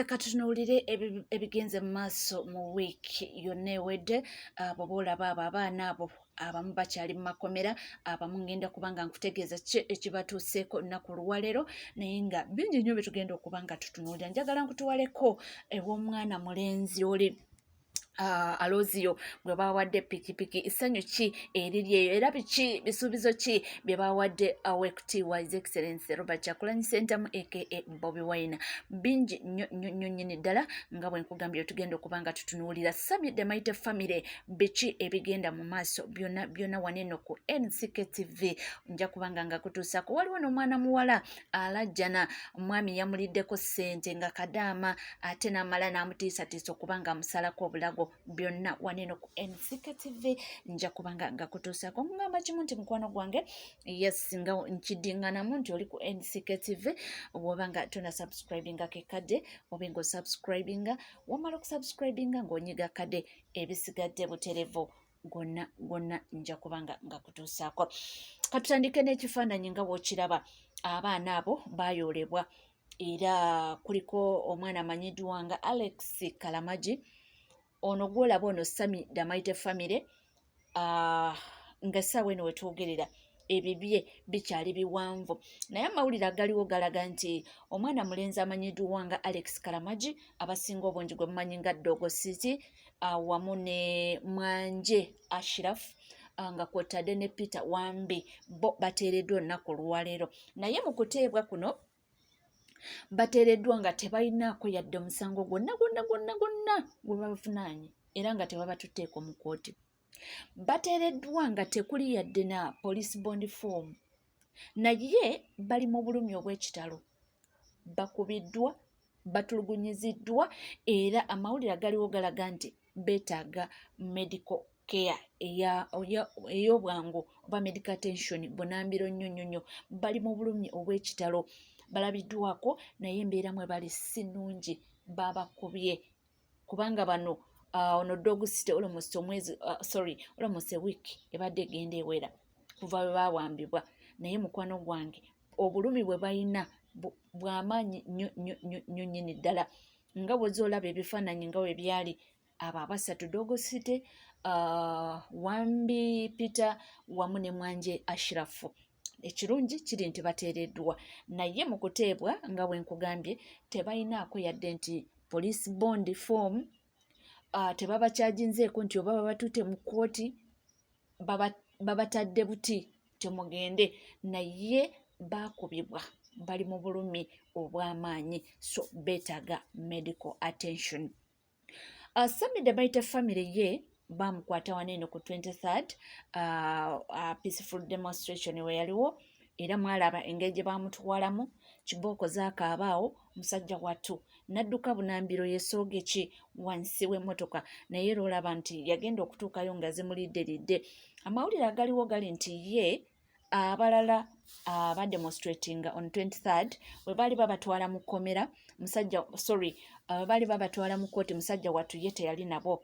katunuulire ebigenze mu maaso mu wiiki yonna ewedde. Bw'oba olaba abo abaana abo abamu bakyali mu makomera, abamu ngenda kuba nga nkutegeeza ki ekibatuuseeko nnaku olwaleero, naye nga bingi nnyo bye tugenda okuba nga tutunuulira. Njagala nkutuwaleko ew'omwana mulenzi oli Alozio gwe bawadde pikipiki. Essanyu ki eriri eyo era biki bisuubizo ki bye bawadde awekutiibwa His Excellency Robert Kyagulanyi Ssentamu aka Bobi Wine? Bingi nnyo nnyini ddala nga bwe nkugambye tugenda okuba nga tutunuulira. Sammy the Mighty Family, biki ebigenda mu maaso byonna waneno ku NCK TV nja kubanga nga kutuusaako. Waliwo n'omwana muwala alajjana, omwami yamuliddeko ssente nga kadaama ate n'amala n'amutiisatiisa okuba nga amusalako obulago. Byonna waneno ku NCK TV nja kubanga nga kutuusaako. Ngamba kimu nti mukwano gwange, yes, nga nkidinganamu nti oli ku NCK TV woba nga tona subscribinga kekadde oba nga osubscribinga, wamala okusubscribinga ng'onyiga kadde ebisigadde buterevu gonna nja kubanga nga kutuusaako. Katutandike n'ekifaananyi nga bw'okiraba. Abaana abo baayoolebwa era kuliko omwana amanyiddwa nga Alex Kalamaji. Ono gwolaba ono Sammy the Mighty Family, nga essaawa eno wetwogerera ebibye bikyali biwanvu, naye amawulire agaliwo galaga nti omwana mulenzi amanyiddwa nga Alex Kalamaji, abasinga obungi gwe mumanyi nga Dogo City, wamu ne Mwanje Ashraf, nga kwotadde ne Peter Wambi, bo bateereddwa olunaku olwaleero. Naye mu kuteebwa kuno bateereddwa nga tebalinaako yadde omusango gwonna gwe bavunaanye era nga tebabatutteeko mu kkooti. Bateereddwa nga tekuli yadde na police bond form, naye bali mu bulumi obw'ekitalo, bakubiddwa, batulugunyiziddwa era amawulire agaliwo galaga nti beetaaga medical care ey'obwangu oba medical attention bunambiro nnyo. Bali mu bulumi obw'ekitalo, balabiddwako naye embeera mwe bali si nnungi, babakubye kubanga bano ono Dogo City almost a week ebadde egenda ewera kuva bwe baawambibwa. Naye mukwano gwange obulumi bwe balina bw'amaanyi nnyo nnyini ddala, nga bw'ozoolaba ebifaananyi nga bwe byali abo abasatu Dogo City, Wambi Peter wamu ne Mwanje Ashraf. Ekirungi kiri nti bateereddwa, naye mu kuteebwa nga bwe nkugambye tebalinaako yadde nti police bond form, tebabakyaginzeeko nti oba babatutte mu kkooti babatadde buti temugende, naye baakubibwa, bali mu bulumi obw'amaanyi, so beetaaga medical attention. Sammy the Mighty Family ye bamukwata waneeno ku 23rd, peaceful demonstration we yaliwo, era mwalaba engeri gye bamutwalamu, kibooko zaakaabaawo, musajja wattu n'adduka bunambiro yeesooge ki wansi w'emmotoka, naye era olaba nti yagenda okutuukayo nga zimulidderidde. Amawulire agaliwo gali nti ye abalala abademonstratinga on 23rd bwe baali babatwala mu kkomera, bwe baali babatwala mu kkooti, musajja wattu ye teyali nabo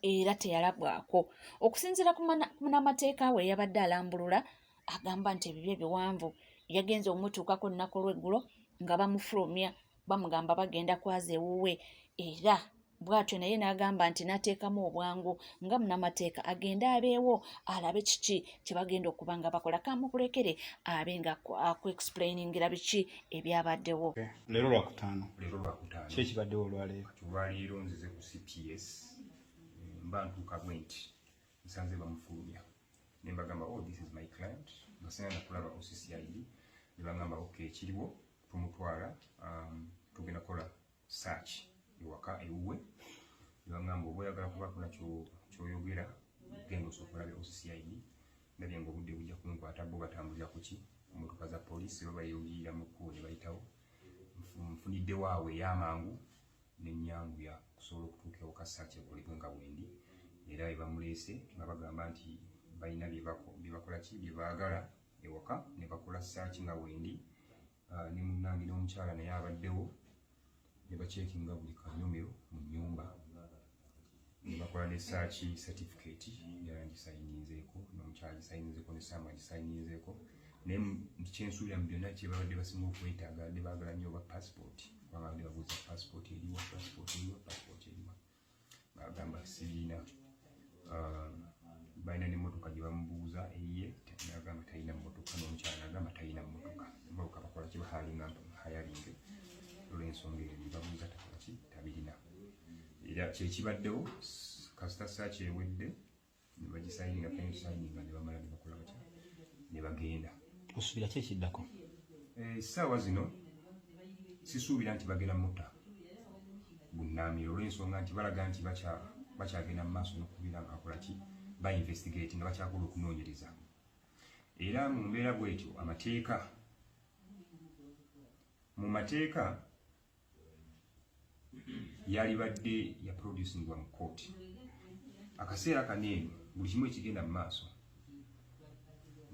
era teyalabwako. Okusinziira ku munnamateeka we yabadde alambulula, agamba nti ebibye biwanvu, yagenze omutuukako nnaku olw'eggulo nga bamufulumya bamugamba bagenda kwaza ewuwe, era bw'atyo naye n'agamba nti n'ateekamu obwangu nga munnamateeka agende abeewo alabe kiki kye bagenda okuba nga bakola. Kamukulekere abe nga aku-explainingira biki ebyabaddewo. Leero Lwakutaano ki ekibaddewo olwaleero? Olwaleero nzize ku CPS mba ntuuka bwe nti nsanze bamufulumya ne mbagamba this is my client, nga singenda kulaba OCCID, ne bagamba ekiriwo tumutwala tugenda kukola search ewaka ewuwe, ne bagamba oba oyagala kuba kuna kyoyogera genda osooka olabe OCCID. Ndabye nga obudde bujja kunkwata, bo batambulira ku ki emmotoka za poliisi oba bayogirira mu kkubo ne bayitawo. Nfunidde waawe ey'amangu n'ennyanguya kusobola okutuuka ewaka search ekolebwe nga bwendi, era bamuleese nga bagamba nti balina bye bakola ki bye baagala ewaka, ne bakola search nga bwendi. Ne munnange n'omukyala naye abaddewo, ne bacekinga buli kanyomero mu nnyumba, ne bakola ne search certificate yagisayinzeeko, n'omukyala gisayinzeeko ne Sam agisayinzeeko, naye kyensuubira mu byonna kye babadde basinga okwetaaga badde baagala nnyo oba passport kubanga badde babuuza passport eriwa bagamba siriina balina n'emmotoka gye bamubuuza eyiye nagamba talina mmotoka n'omukyala nagamba talina mmotoka babuka bakola kye bahalinga hayalinge olw'ensonga eyo bye babuuza takola ki tabirina era kyekibaddewo kasita saaki ewedde ne bagisayininga pensayininga ne bamala ne bakola batya ne bagenda osuubira ki ekiddako essaawa zino sisuubira nti bagenda mutta bunnaamiro olw'ensonga nti balaga nti bakyagenda mu maaso n'okubira ngaakola ki ba investigate nga bakyakola okunoonyereza era mu mbeera bwetyo mu mateeka yalibadde ya producingwa mu kooti akaseera kaneeno buli kimu ekigenda mu maaso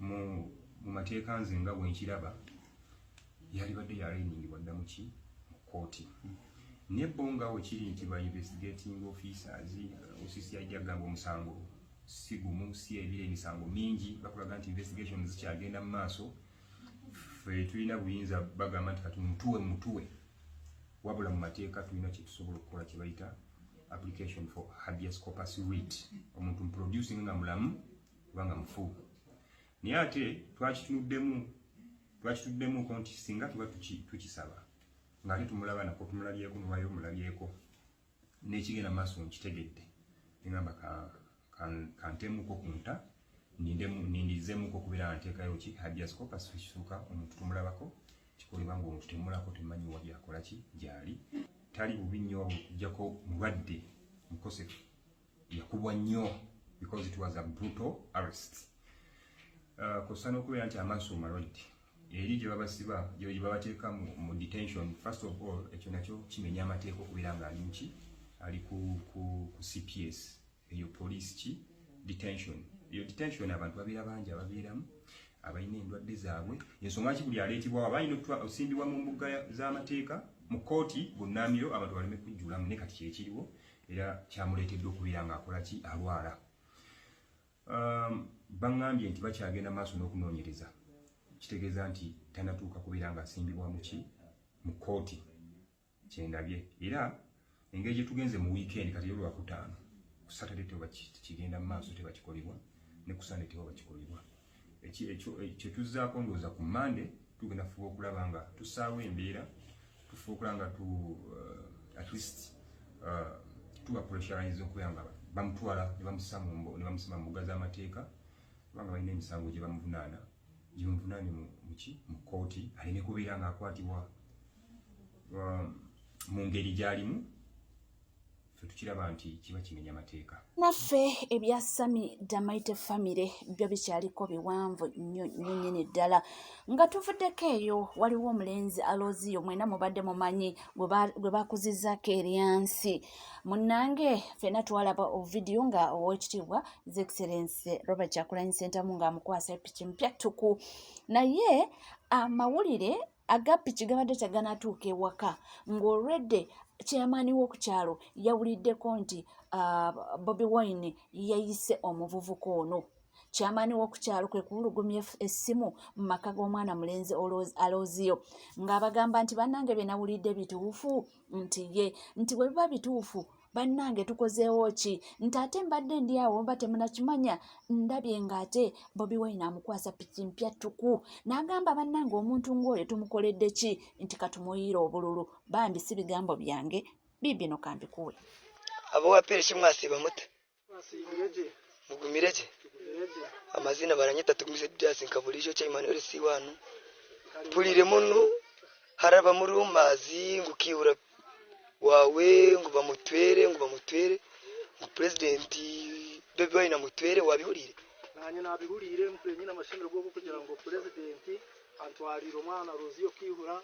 mu mateeka nze nga bwenkiraba yalibadde yalayiningibwa dda mu kooti naye bonga wekiri nti ba investigating officers osisi ajja gamba omusango si gumu si ebire emisango mingi bakulaga nti investigation zikyagenda mu maaso ffe tulina buyinza bagamba nti kati mutuwe wabula mu mateeka tulina kyetusobola okukola kye bayita application for habeas corpus writ omuntu muproducing nga mulamu kubanga mufu naye ate twakituddemu nti singa tuba tukisaba ng'ate tumulaba nako tumulabyeko nuwayo omulabyeko n'ekigenda mu maaso nkitegedde negamba kantemuko ku nta nindizemuko okubeera nteekayo ki habeas corpus kisuuka omuntu tumulabako kikolebwa ng'omuntu temulako temanyi wa byakola ki gyali tali bubi nnyo okuggyako mulwadde mukosefu yakubwa nnyo because it was a brutal arrest kosa n'okubeera nti amaaso malwadde eri gye babasiba gye babateeka mu detention first of all ekyo nakyo kimenya amateeka okubeera ng'ali muki ali ku CPS eyo police ki detention eyo detention abantu babeera bangi ababeeramu abalina endwadde zaabwe ensonga ki buli aleetibwawo abalina okusimbibwa mu mbuga z'amateeka mu kooti bunnaamiro abantu baleme kujjulamu ne kati kyekiriwo era kyamuleetedde okubeera ng'akola ki alwala baŋŋambye nti bakyagenda maaso n'okunoonyereza kitegeeza nti tanatuuka kubeera ng'asimbibwa mu kooti kyendabye era engeri gye tugenze mu weekend kati yo lwakutaano ku Saturday teba kigenda mu maaso tebakikolebwa ne ku Sunday teba bakikolebwa ekyo tuzzaako ndowooza ku Monday tugenda fuba okulaba nga tusaawo embeera tufuba okulaba nga at least tubapressurize okubeera nga bamutwala ne bamusima mu mbuga z'amateeka kubanga balina emisango gye bamuvunaana mu kooti aleme kubeera ng'akwatibwa mu ngeri gy'alimu ffe tukiraba nti kiba kimenya amateeka naffe ebya Sami Damaite family byo bikyaliko biwanvu nnyo nnyini ddala nga tuvuddeko eyo waliwo omulenzi Aloziyo mwena mubadde mumanyi gwe bakuzizzaako eryansi munnange ffena twalaba ovidiyo nga owekitiibwa His Excellency Robert Kyagulanyi Ssentamu ng'amukwasa epiki mpya ttuku naye amawulire aga piki gabadde teganatuuka ewaka ng'olwedde chairman w'okukyalo yawuliddeko nti Bobi Wine yayise omuvubuka ono chairman w'okukyalo kwe kuwulugumya essimu mu maka g'omwana mulenzi Aloziyo ng'abagamba nti bannange bye nawulidde bituufu nti bwe biba bituufu bannange tukozeewo ki nti ate mbadde ndi awo mba temunakimanya ndabye ng'ate Bobi Wine amukwasa piki mpya ttuku n'agamba bannange omuntu ng'oyo tumukoledde ki nti katumuyiira obululu bambi si bigambo byange biibino kambikuwe abowapere kimwasiba muta mugumireje amazina baranyeta tugumise Didas Nkabulisho cha Emmanuel Siwanu pulire muno haraba muri umazi ngukiura wawe ngo bamutwere ngo president Bobi Wine amutwere wabihurire nanye nabihurire mpurenye n'amashimiro bwo kugira ngo president antwarira umwana Aloziyo kwihura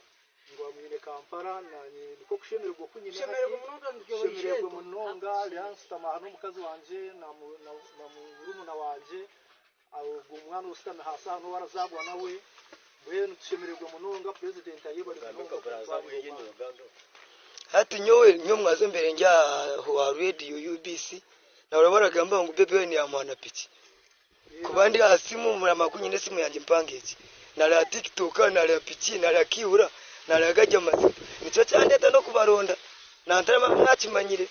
ngo amwine Kampala nanye niko kushimira bwo kunyine shimirwe munonga Alliance tamahano mukazi wanje na murumuna wanje abo umwana usitana hasa hano warazagwa nawe bwenu tushimirwe munonga president ayibari hati nyo mwaze mbere njya wa radio UBC na urabara gamba ngo Bobi Wine yamwana piki kubandi asimu muramakunyine simu yanjye mpangeje nala TikTok nala pichi nala kiura nala gajja mazima nicho kyandeta no kubaronda nantara mwakimanyire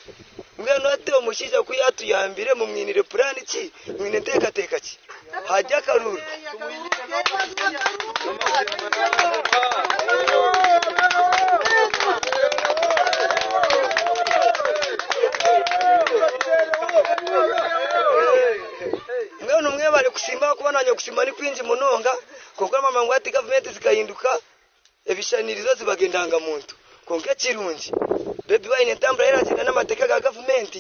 ngeno ate omushiza kuyatu yambire mu mwinire plan ki mwine teka ki hajja karuru ngeno mwe bali kusimba kubonanya kusimba ni kwinji munonga kokora mama ngwati government zikahinduka ebishanirizo zibagendanga muntu konke kirungi baby wine ntambra era kina n'amateka ga government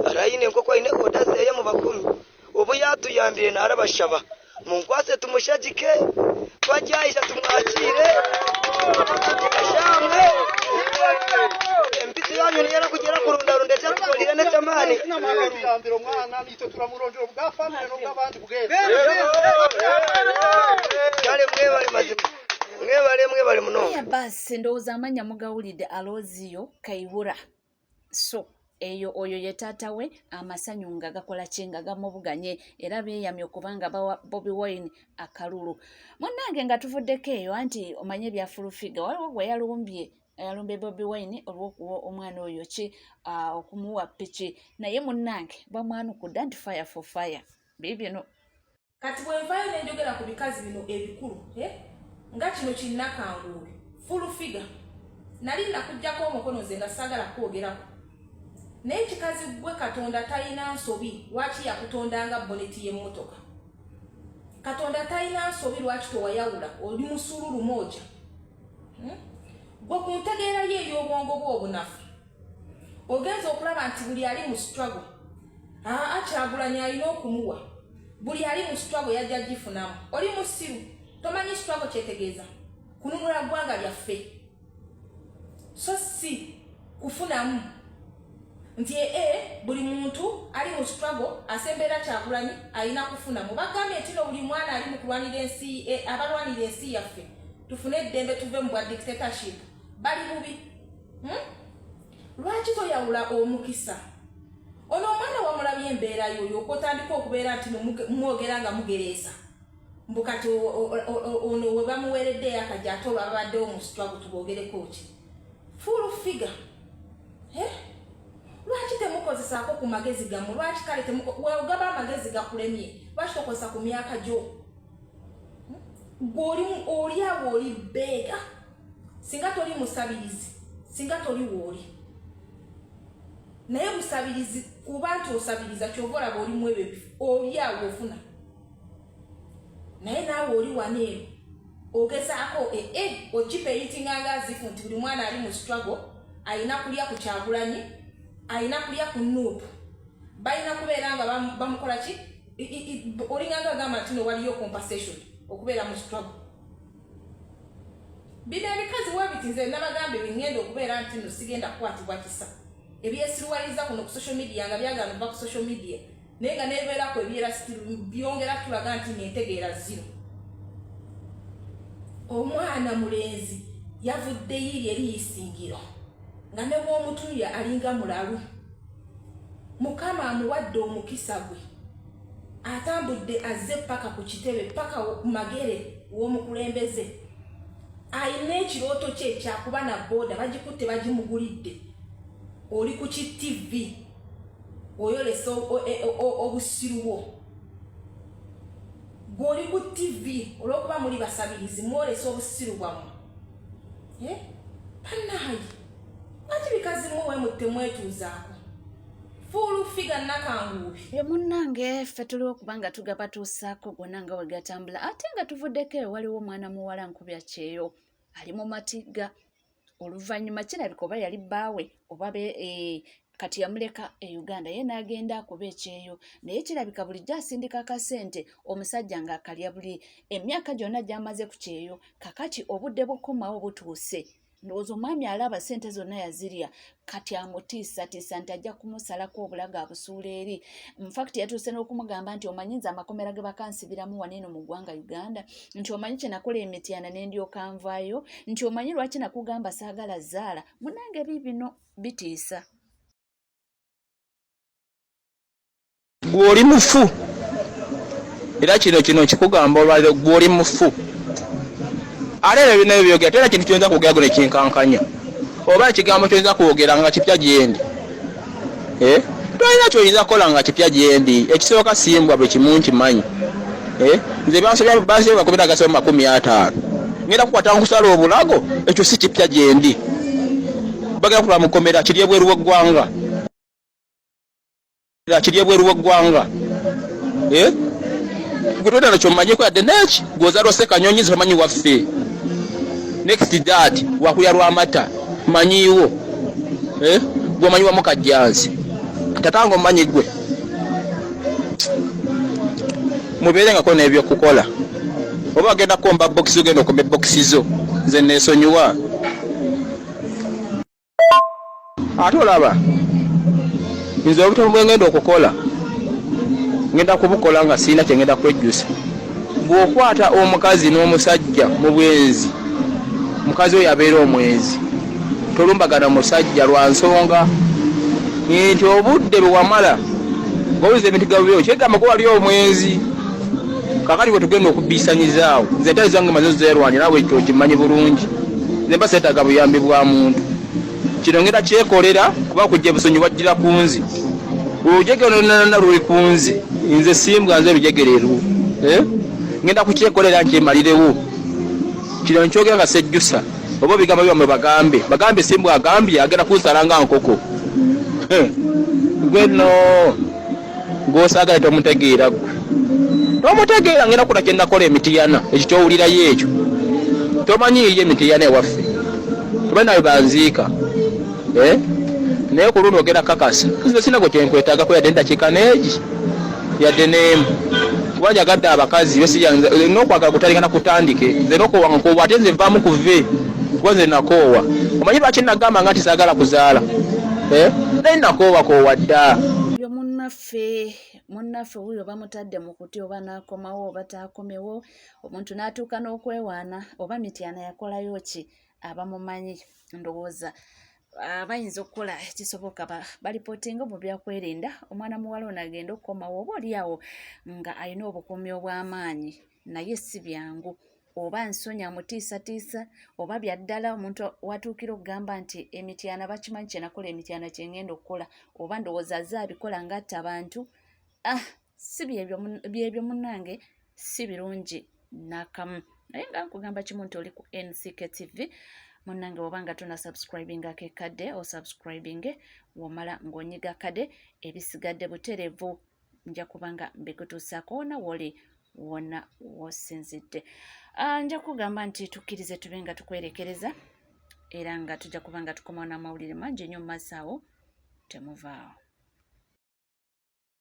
arayine nko kwa ine orders ya mu bakuru obo yatuyambire narabashaba munkwase tumushagike twajyaisha tumwakire ashamwe empiti yanyu yera kugera kurunda runde cyatukolire ne tamani n'amarambiro mwana nito turamurondero bwa family no bw'abandi bwese kale mwebale mazima mwebale muno ya basi ndowooza amanya mugawulidde Alozio Kayihura so eyo oyo ye taata we amasanyu nga gakola kinga gamubuganye era beeyamye okubanga bawa Bobi Wine akalulu munnange nga tuvuddeko eyo anti omanye bya fulufiga waliwo gwe yalumbye Bobi Wine olw'okuwa omwana oyo ki okumuwa piki naye munnange bamwanukudde anti fire for fire bibino kati bwenvayo nenjogera ku bikazi bino ebikulu nga kino kinnakanguule fulufiga nali nakujjako omukono ze nga sagala kwogerako naye kikazi gwe Katonda talina nsobi lwaki yakutondanga boneti y'emmotoka Katonda talina nsobi lwaki towayawula oli musululu moja gwe ku ntegeera ye ey'obwongo bw'obunafu ogenza okulaba nti buli ali mu struggle Kyagulanyi alina okumuwa buli ali mu struggle yajja gifunamu oli musiru tomanyi struggle kyetegeeza kununula ggwanga lyaffe so si kufunamu nti buli muntu ali mu struggle asembera Kyagulanyi alina kufunamu bagambye nti buli mwana ali mu kulwanira ensi abalwanira ensi yaffe tufune eddembe tuve mu bwa dictatorship bali bubi lwaki toyawula omukisa ono omwana wamulabye embeera yoyo okutandika okubeera nti mwogera nga mugereesa mbukati ono we bamuweereddeyo akajja ate olwabaddewo mu struggle tubogereko ki full figure lwaki temukozesaako ku magezi gammwe lwaki kale weogaba amagezi gakulemye lwaki tokozesa ku myaka gyo oli awo oli beega singa toli musabirizi singa toli wooli naye musabirizi kuba nti osabiriza kyova olaba olimu ebyo ebifo oli awo ofuna naye naawe oli waneero ogezaako okipeyitinganga azifu nti buli mwana ali mu struggle alina kulya ku Kyagulanyi alina kulya ku Nuupu balina kubeera nga bamukola ki olinganga agamba nti no waliyo compensation okubeera mu struggle bino ebikazi webiti nze nabagambe bingenda okubeera nti no sigenda kukwatibwa kisa ebyesiruwaliza kuno ku social media nga byagana okuva ku social media naye nga nebeerako ebyera byongera tulaga nti nentegeera zero omwana mulenzi yavudde yiri eriyisingiro nga ne bw'omutunuya alinga mulalu mukama amuwadde omukisa gwe atambudde azze paka ku kitebe paka magere w'omukulembeze ayina ekirooto kye ekyakuba na booda bagikutte bagimugulidde oli ku TV oyolesa obusiru bwo gw'oli ku TV olw'okuba muli basabirizi mwolesa obusiru bwammwe pannayi lwaki bikazi mwe mwetuuzaako full figure nakanguubi ye munnange ffe tuliwo kubanga tugabatuusaako gonna nga we gatambula ate nga tuvuddeko waliwo omwana muwala nkubya kyeyo ali mu matigga oluvannyuma kirabika oba yali bbaawe oba kati yamuleka e Uganda ye n'agenda akuba ekyeyo naye kirabika bulijjo asindika akasente omusajja ng'akalya buli emyaka gyonna gy'amaze ku kyeyo kakati obudde bw'okukomawo butuuse ndowooza omwami alaba sente zonna yazirya kati amutiisatiisa nti ajja kumusalako obulaga abusuula eri mufakiti yatuuse n'okumugamba nti omanyiza amakomera ge bakansibiramu waneeno mu ggwanga Uganda nti omanyi kye nakola emityana ne ndyoka nvaayo nti omanyi lwaki nakugamba saagala zaala munange bibino bitiisa gw'oli mufu era kino kikugamba olwaliro gw'oli mufu alele bino byogera tera kintu kyonza kwogera gone kinkankanya oba ekigambo kyonza kwogera nga kipya gyendi tolina kyoyinza kukola nga kipya gyendi ekisooka simbwa bwe kimu nkimanyi nze basobya bakubira agasoma 50 ngenda kukwata nkusala obulago ekyo si kipya gyendi bagenda kula mukomera kiri ebweru w'eggwanga gutotana kyomanyeko yadde neki gwozalose kanyonyi zimanyi waffe next that wakuya lwamata manyiwo gwomanyiwa mukajjansi tatango omanyi gwe mubeerengako n'ebyokukola oba agenda komba bokisi ogenda okoma ebokisi zo nze neesonyiwa ate olaba nze obutono bwe ngenda okukola ngenda kubukola nga sirina kyengenda kwejjusa bw'okwata omukazi n'omusajja mu bwenzi mukazi oyo abeera omwenzi tolumbagana musajja lwa nsonga nti obudde bwe wamala ng'owuliza emitigabu byo kyegamba ko wali omwenzi kakati bwe tugenda okubiisanyizaawo nze entali zange maze zeerwanya naawe ekyo kimanyi bulungi nze mba seetaaga buyambi bwa muntu kino ngenda kyekolera kuba kujja busonyi wajjira ku nzi olujegero nonna luli ku nzi nze simbwa nze lujegereru ngenda kukyekolera nkyemalirewo kino nkyogera nga sejjusa oba ebigambo byamwe bagambe simbwa agambye agenda kunsala nga nkoko gwe no gw'osaagala tomutegeera gwe tomutegeera ngenda kukola kyenakola emitiyana ekyo kyowulirayo ekyo tomanyiiyo emitiyana ewaffe tomanyi nawe banziika naye ku luno ogenda kakasa nze sina gwe kyenkwetaagako yadde endakiika neegi yadde n'emu kuba njagadde abakazi n'okwagala kutalingana kutandike nze n'okoowa nkoowa ate nze nvaamu kuve kuba nze nakoowa omanyi lwaki nagamba nga nti saagala kuzaala naye nakoowa dda munnaffe wuyo bamutadde mu kuti oba n'akomawo oba taakomewo omuntu n'atuuka n'okwewaana oba mityana yakolayo ki abamumanyi ndowooza bayinza okukola ekisoboka balipootinga mu byakwerinda omwana muwala ono agenda okukomawo oba oliawo nga alina obukuumi obw'amaanyi naye si byangu oba nsonyi amutiisatiisa oba byaddala omuntu watuukira okugamba nti emityana bakimanyi kyenakola emityana kyengenda okukola oba ndowooza azze abikola ngatta abantu si byebyo munnange si birungi n'akamu naye nga nkugamba kimu nti oli ku NCK TV munnange oba nga tuna subscribingako ekadde osubscribinge womala ng'onyiga kade ebisigadde buterevu nja kubanga mbikutuusaako wona woli wonna wosinzidde nja kugamba nti tukkirize tube nga tukwerekereza era nga tujja kuba nga tukomawo n'amawulire mangi nnyo mu maaso awo temuvaawo.